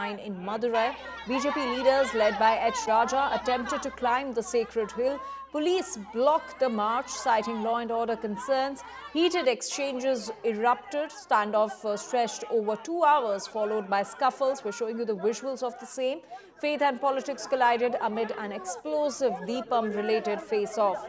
Shrine in Madurai. BJP leaders led by H. Raja attempted to climb the sacred hill. Police blocked the march, citing law and order concerns. Heated exchanges erupted. Standoff stretched over 2 hours, followed by scuffles. We're showing you the visuals of the same. Faith and politics collided amid an explosive Deepam-related face-off.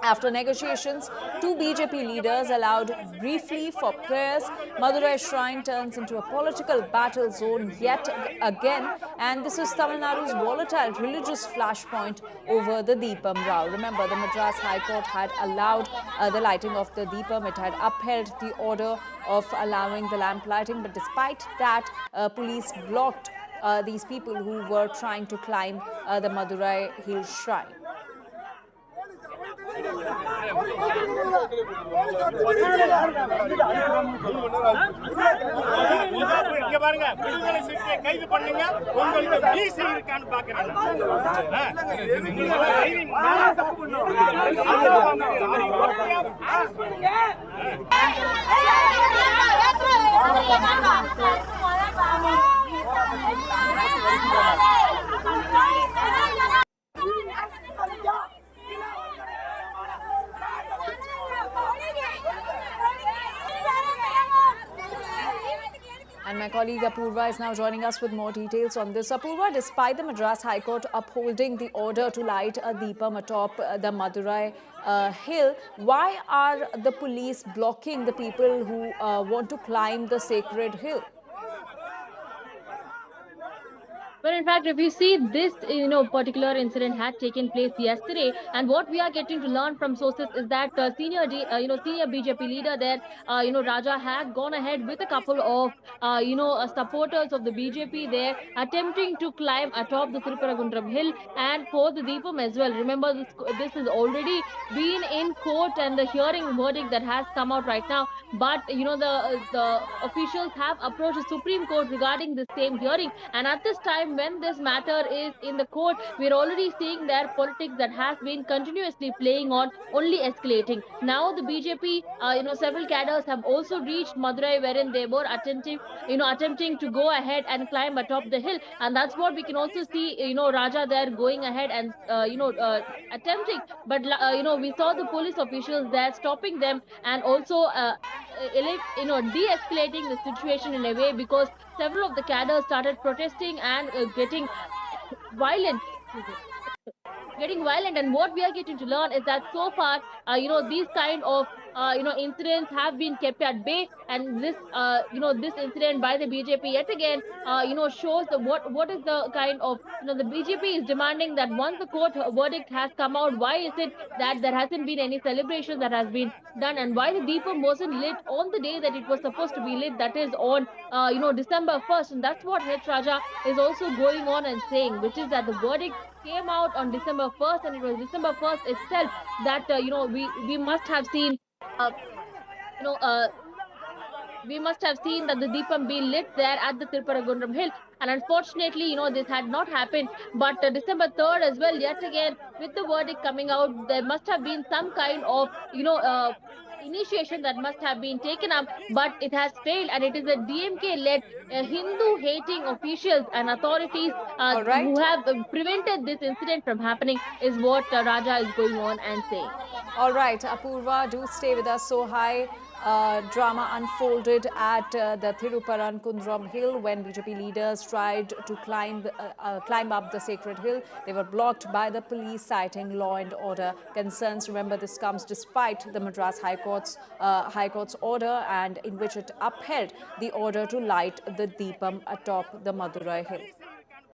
After negotiations, two BJP leaders allowed briefly for prayers. Madurai Shrine turns into a political battle zone yet again, and this is Tamil Nadu's volatile religious flashpoint over the Deepam row. Remember, the Madras High Court had allowed the lighting of the Deepam. It had upheld the order of allowing the lamp lighting, but despite that, police blocked these people who were trying to climb the Madurai Hill Shrine. And my colleague Apurva is now joining us with more details on this. Apurva, despite the Madras High Court upholding the order to light a Deepam atop the Madurai hill, why are the police blocking the people who want to climb the sacred hill? But in fact, if you see this, particular incident had taken place yesterday, and what we are getting to learn from sources is that senior BJP leader there, Raja had gone ahead with a couple of, supporters of the BJP there, attempting to climb atop the Thiruparagundram hill and for the Deepam as well. Remember, this has already been in court, and the hearing verdict that has come out right now. But the officials have approached the Supreme Court regarding the same hearing, and at this time, when this matter is in the court, we're already seeing their politics that has been continuously playing on, only escalating. Now the BJP, several cadres have also reached Madurai, wherein they were attempting to go ahead and climb atop the hill, and that's what we can also see. Raja there going ahead and attempting, but we saw the police officials there stopping them and also de-escalating the situation in a way, because several of the cadres started protesting and getting violent. And what we are getting to learn is that so far, these kind of incidents have been kept at bay, and this this incident by the BJP yet again shows what is the kind of the BJP is demanding, that once the court verdict has come out, why is it that there hasn't been any celebration that has been done, and why the Deepam wasn't lit on the day that it was supposed to be lit, that is on December 1st. And that's what H. Raja is also going on and saying, which is that the verdict came out on December 1st, and it was December 1st itself that we must have seen we must have seen that the Deepam be lit there at the Thiruparagundram hill, and unfortunately this had not happened. But December 3rd as well, yet again with the verdict coming out, there must have been some kind of initiation that must have been taken up, but it has failed, and it is a DMK-led Hindu-hating officials and authorities who have prevented this incident from happening, is what Raja is going on and saying. All right, Apurva, do stay with us. So high drama unfolded at the Thiruparagundram hill when BJP leaders tried to climb up the sacred hill. They were blocked by the police, citing law and order concerns. Remember, this comes despite the Madras High Court's order, and in which it upheld the order to light the Deepam atop the Madurai hill.